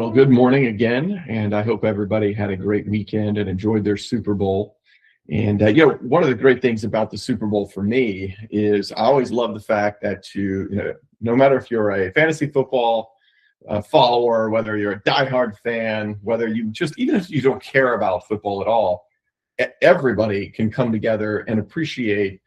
Well, good morning again, and I hope everybody had a great weekend and enjoyed their Super Bowl. And one of the great things about the Super Bowl for me is I always love the fact that no matter if you're a fantasy football follower, whether you're a diehard fan, whether you just even if you don't care about football at all, everybody can come together and appreciate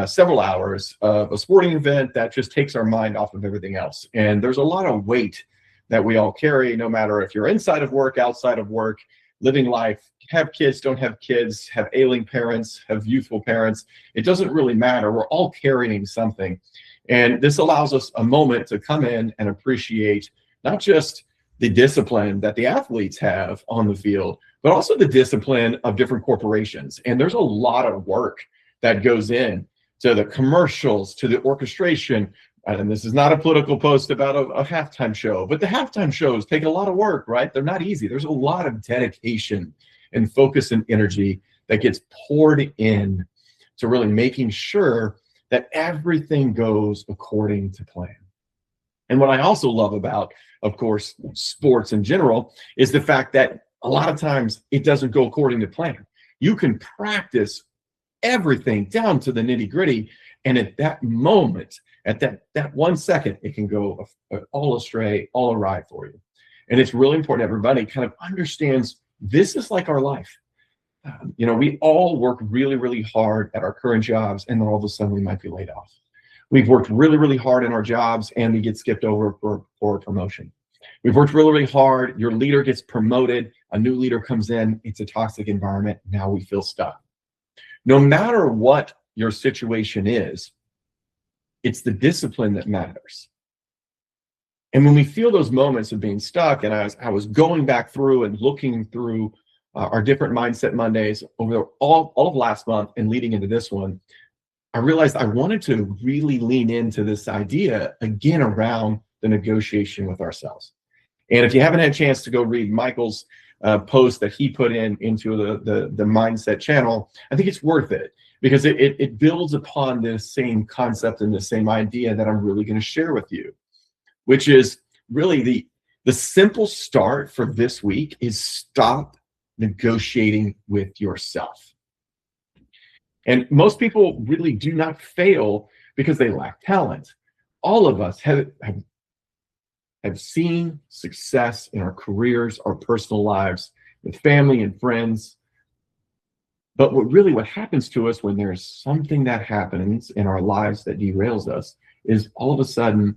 several hours of a sporting event that just takes our mind off of everything else. And there's a lot of weight that we all carry, no matter if you're inside of work, outside of work, living life, have kids, don't have kids, have ailing parents, have youthful parents. It doesn't really matter. We're all carrying something. And this allows us a moment to come in and appreciate not just the discipline that the athletes have on the field, but also the discipline of different corporations. And there's a lot of work that goes in to the commercials, to the orchestration. And this is not a political post about a halftime show, but the halftime shows take a lot of work, right? They're not easy. There's a lot of dedication and focus and energy that gets poured in to really making sure that everything goes according to plan. And what I also love about, of course, sports in general is the fact that a lot of times it doesn't go according to plan. You can practice everything down to the nitty-gritty, and at that moment, at that 1 second, it can go all astray, all awry for you. And it's really important everybody kind of understands this is like our life. We all work really, really hard at our current jobs, and then all of a sudden we might be laid off. We've worked really, really hard in our jobs, and we get skipped over for a promotion. We've worked really, really hard. Your leader gets promoted. A new leader comes in. It's a toxic environment. Now we feel stuck. No matter what your situation is, it's the discipline that matters. And when we feel those moments of being stuck, and I was going back through and looking through our different Mindset Mondays over all of last month and leading into this one, I realized I wanted to really lean into this idea again around the negotiation with ourselves. And if you haven't had a chance to go read Michael's post that he put into the Mindset channel, I think it's worth it because it builds upon this same concept and the same idea that I'm really going to share with you, which is really the simple start for this week is stop negotiating with yourself. And most people really do not fail because they lack talent. All of us have seen success in our careers, our personal lives, with family and friends. But what happens to us when there's something that happens in our lives that derails us is all of a sudden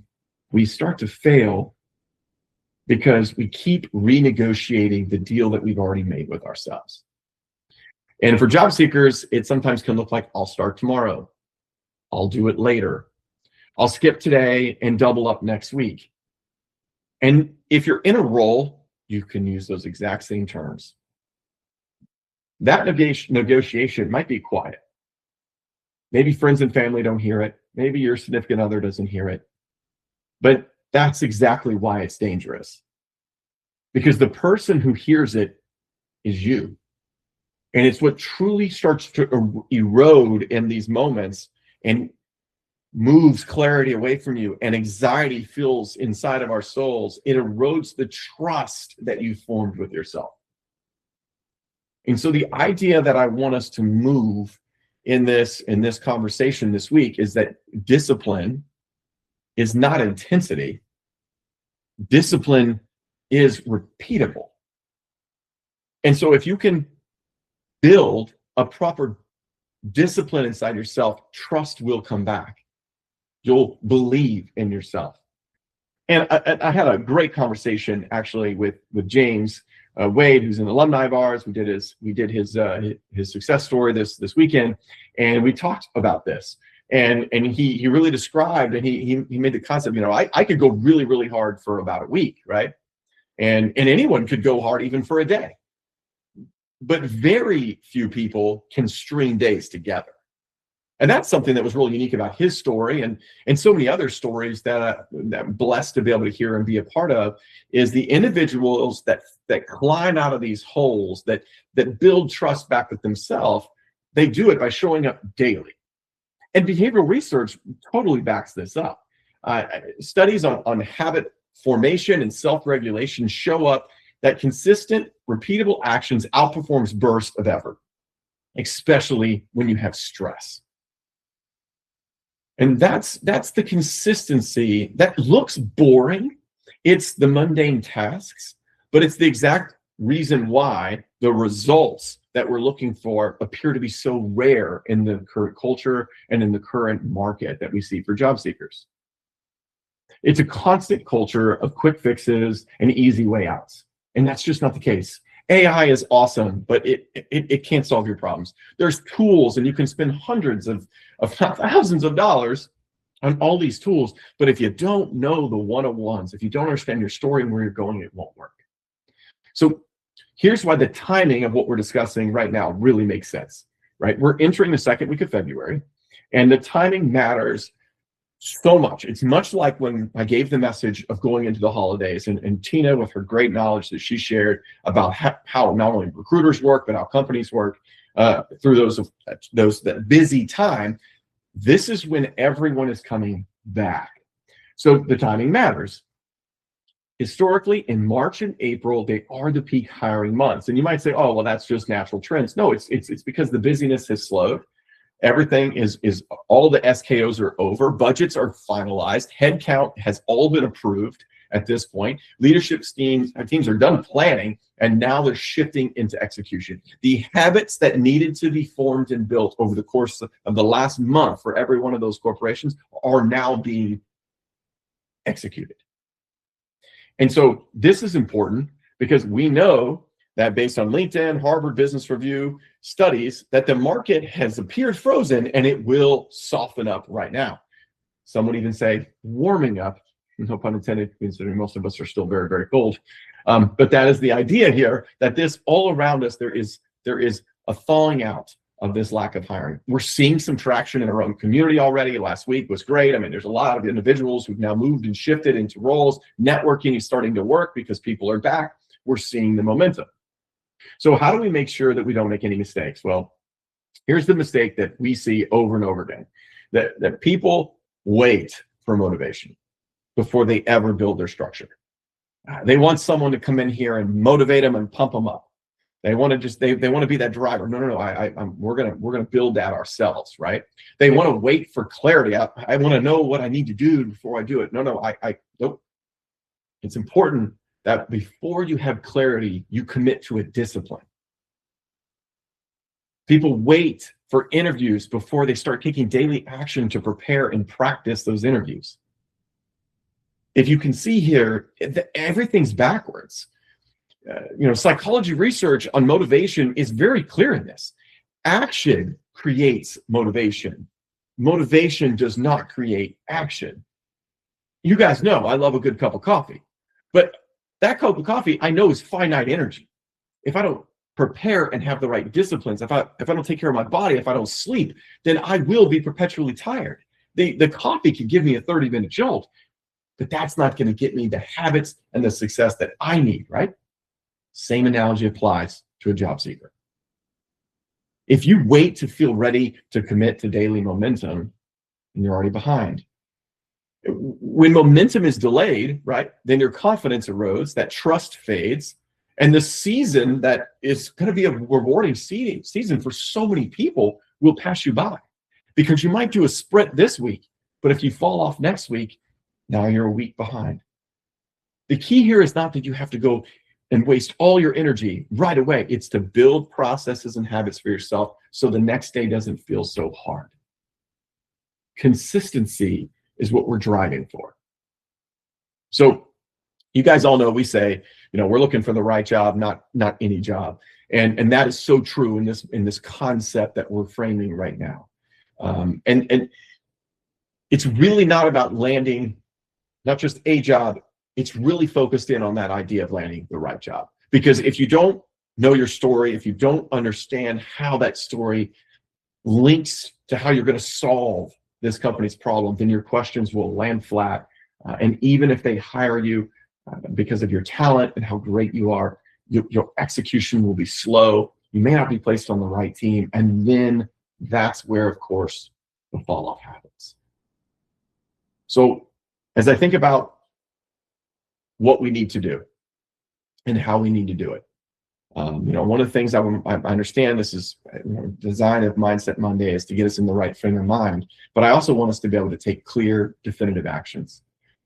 we start to fail because we keep renegotiating the deal that we've already made with ourselves. And for job seekers, it sometimes can look like, I'll start tomorrow. I'll do it later. I'll skip today and double up next week. And if you're in a role, you can use those exact same terms. That negotiation might be quiet. Maybe friends and family don't hear it. Maybe your significant other doesn't hear it. But that's exactly why it's dangerous. Because the person who hears it is you. And it's what truly starts to erode in these moments and moves clarity away from you, and anxiety fills inside of our souls. It erodes the trust that you formed with yourself. And so the idea that I want us to move in this conversation this week is that discipline is not intensity. Discipline is repeatable. And so if you can build a proper discipline inside yourself, trust will come back. You'll believe in yourself. And I had a great conversation actually with James Wade, who's an alumni of ours. We did his success story this weekend, and we talked about this. And he really described, and he made the concept, I could go really, really hard for about a week, right? And anyone could go hard even for a day. But very few people can string days together. And that's something that was really unique about his story and so many other stories that I'm blessed to be able to hear and be a part of, is the individuals that climb out of these holes, that build trust back with themselves. They do it by showing up daily. And behavioral research totally backs this up. Studies on habit formation and self-regulation show up, that consistent, repeatable actions outperforms bursts of effort, especially when you have stress. And that's the consistency that looks boring. It's the mundane tasks, but it's the exact reason why the results that we're looking for appear to be so rare in the current culture and in the current market that we see for job seekers. It's a constant culture of quick fixes and easy way outs. And that's just not the case. AI is awesome, but it can't solve your problems. There's tools, and you can spend hundreds of thousands of dollars on all these tools. But if you don't know the one-on-ones, if you don't understand your story and where you're going, it won't work. So here's why the timing of what we're discussing right now really makes sense, right? We're entering the second week of February, and the timing matters so much. It's much like when I gave the message of going into the holidays, and Tina, with her great knowledge that she shared about how not only recruiters work, but how companies work through that busy time. This is when everyone is coming back. So the timing matters. Historically, in March and April, they are the peak hiring months. And you might say, oh, well, that's just natural trends. No, it's because the busyness has slowed. Everything is all the SKOs are over. Budgets are finalized. Headcount has all been approved at this point. Leadership teams are done planning, and now they're shifting into execution. The habits that needed to be formed and built over the course of the last month for every one of those corporations are now being executed. And so this is important because we know that based on LinkedIn, Harvard Business Review studies, that the market has appeared frozen and it will soften up right now. Some would even say warming up, no pun intended, considering most of us are still very, very cold. But that is the idea here, that this all around us, there is a thawing out of this lack of hiring. We're seeing some traction in our own community already. Last week was great. I mean, there's a lot of individuals who've now moved and shifted into roles. Networking is starting to work because people are back. We're seeing the momentum. So how do we make sure that we don't make any mistakes? Well, here's the mistake that we see over and over again, that people wait for motivation before they ever build their structure. They want someone to come in here and motivate them and pump them up. They want to they want to be that driver. No. We're gonna build that ourselves, right? They want to wait for clarity. I want to know what I need to do before I do it. Nope. It's important that before you have clarity, you commit to a discipline. People wait for interviews before they start taking daily action to prepare and practice those interviews. If you can see here, everything's backwards. Psychology research on motivation is very clear in this. Action creates motivation. Motivation does not create action. You guys know I love a good cup of coffee, but that cup of coffee I know is finite energy. If I don't prepare and have the right disciplines, if I don't take care of my body, if I don't sleep, then I will be perpetually tired. The coffee can give me a 30-minute jolt, but that's not going to get me the habits and the success that I need, right? Same analogy applies to a job seeker. If you wait to feel ready to commit to daily momentum, then you're already behind. When momentum is delayed, right, then your confidence erodes, that trust fades, and the season that is going to be a rewarding season for so many people will pass you by, because you might do a sprint this week, but if you fall off next week, now you're a week behind. The key here is not that you have to go and waste all your energy right away. It's to build processes and habits for yourself so the next day doesn't feel so hard. Consistency is what we're driving for. So you guys all know we say, we're looking for the right job, not any job. And that is so true in this concept that we're framing right now. And it's really not about landing not just a job. It's really focused in on that idea of landing the right job. Because if you don't know your story, if you don't understand how that story links to how you're going to solve this company's problem, then your questions will land flat. And even if they hire you because of your talent and how great you are, your execution will be slow. You may not be placed on the right team. And then that's where, of course, the fall off happens. So as I think about what we need to do and how we need to do it. One of the things I understand, this is design of Mindset Monday, is to get us in the right frame of mind, but I also want us to be able to take clear, definitive actions.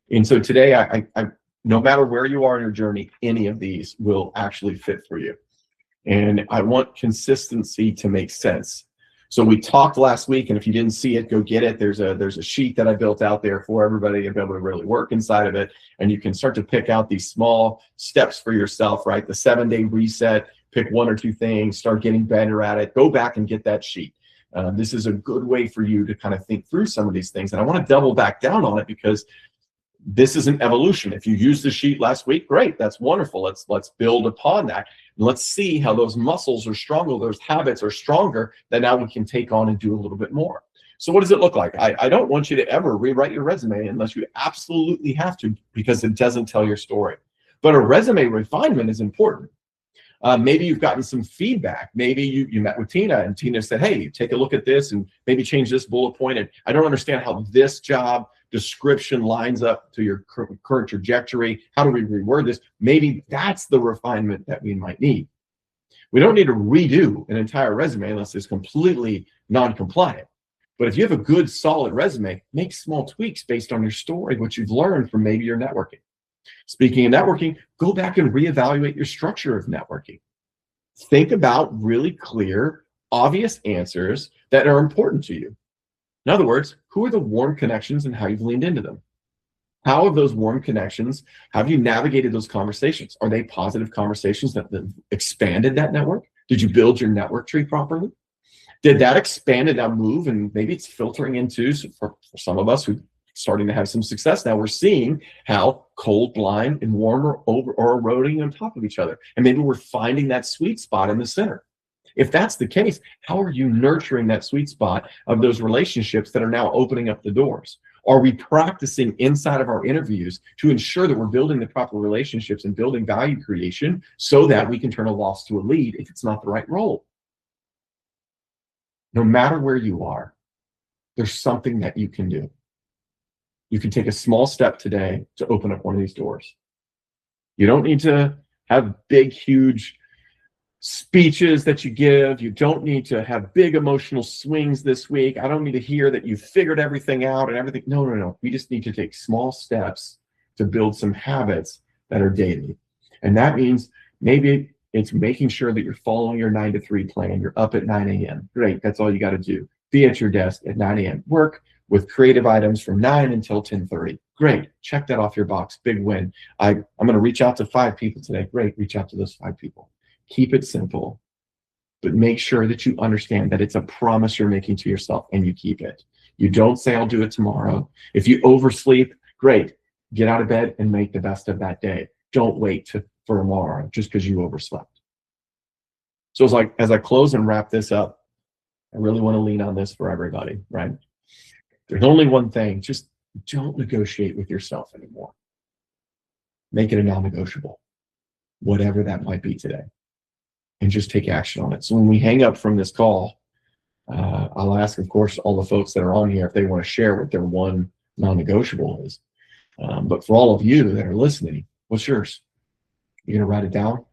And so today, I no matter where you are in your journey, any of these will actually fit for you. And I want consistency to make sense. So we talked last week, and if you didn't see it, go get it. There's a sheet that I built out there for everybody to be able to really work inside of it. And you can start to pick out these small steps for yourself, right? The 7-day reset, pick 1 or 2 things, start getting better at it, go back and get that sheet. This is a good way for you to kind of think through some of these things. And I want to double back down on it because this is an evolution. If you used the sheet last week, great, that's wonderful. Let's build upon that. And let's see how those muscles are stronger, those habits are stronger, that now we can take on and do a little bit more. So what does it look like? I don't want you to ever rewrite your resume unless you absolutely have to, because it doesn't tell your story. But a resume refinement is important. Maybe you've gotten some feedback. Maybe you met with Tina, and Tina said, hey, take a look at this and maybe change this bullet point. And I don't understand how this job description lines up to your current trajectory. How do we reword this? Maybe that's the refinement that we might need. We don't need to redo an entire resume unless it's completely non-compliant. But if you have a good, solid resume, make small tweaks based on your story, what you've learned from maybe your networking. Speaking of networking, go back and reevaluate your structure of networking. Think about really clear, obvious answers that are important to you. In other words, who are the warm connections and how you've leaned into them? How have those warm connections, have you navigated those conversations? Are they positive conversations that expanded that network? Did you build your network tree properly? Did that expand and now move? And maybe it's filtering into, for some of us who starting to have some success now, we're seeing how cold, blind, and warm are eroding on top of each other. And maybe we're finding that sweet spot in the center. If that's the case, how are you nurturing that sweet spot of those relationships that are now opening up the doors? Are we practicing inside of our interviews to ensure that we're building the proper relationships and building value creation so that we can turn a loss to a lead if it's not the right role? No matter where you are, there's something that you can do. You can take a small step today to open up one of these doors. You don't need to have big, huge speeches that you give. You don't need to have big emotional swings this week. I don't need to hear that you figured everything out and everything. No. We just need to take small steps to build some habits that are daily. And that means maybe it's making sure that you're following your 9 to 3 plan. You're up at 9 a.m. Great. That's all you got to do. Be at your desk at 9 a.m. Work with creative items from 9 until 10:30. Great. Check that off your box. Big win. I'm going to reach out to 5 people today. Great. Reach out to those 5 people. Keep it simple, but make sure that you understand that it's a promise you're making to yourself and you keep it. You don't say, I'll do it tomorrow. If you oversleep, great. Get out of bed and make the best of that day. Don't wait for tomorrow just because you overslept. So it's like, as I close and wrap this up, I really want to lean on this for everybody, right? There's only one thing. Just don't negotiate with yourself anymore. Make it a non-negotiable, whatever that might be today, and just take action on it. So when we hang up from this call, I'll ask, of course, all the folks that are on here if they want to share what their one non-negotiable is. But for all of you that are listening, what's yours? You're going to write it down,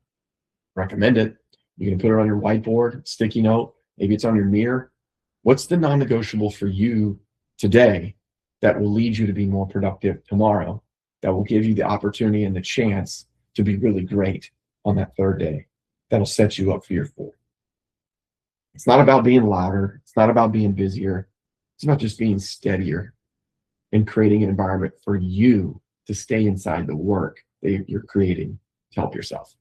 recommend it. You're going to put it on your whiteboard, sticky note. Maybe it's on your mirror. What's the non-negotiable for you today that will lead you to be more productive tomorrow, that will give you the opportunity and the chance to be really great on that third day, that'll set you up for your fourth? It's not about being louder. It's not about being busier. It's about just being steadier and creating an environment for you to stay inside the work that you're creating to help yourself.